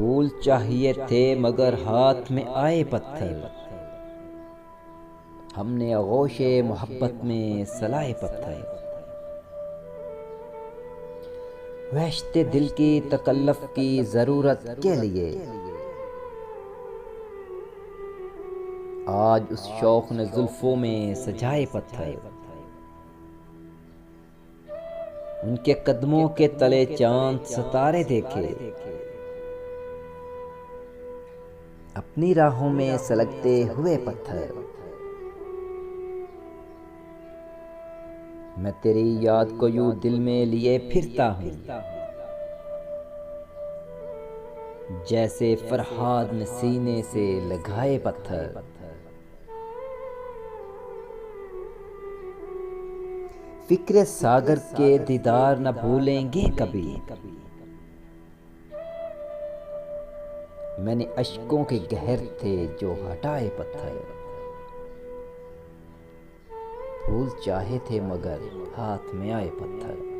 फूल चाहिए थे मगर हाथ में आए पत्थर। हमने आगोशे मोहब्बत में सलाए पत्थर। वहशते दिल की तकल्लुफ की ज़रूरत के लिए आज उस शौक ने जुल्फों में सजाए पत्थर। उनके कदमों के तले चांद सितारे देखे, अपनी राहों में सलगते हुए पत्थर। मैं तेरी याद को यूं दिल में लिए फिरता हूँ, जैसे फरहाद ने सीने से लगाए पत्थर। फिक्रे सागर के दीदार न भूलेंगे कभी, मैंने अश्कों के गहर थे जो हटाए पत्थर। फूल चाहे थे मगर हाथ में आए पत्थर।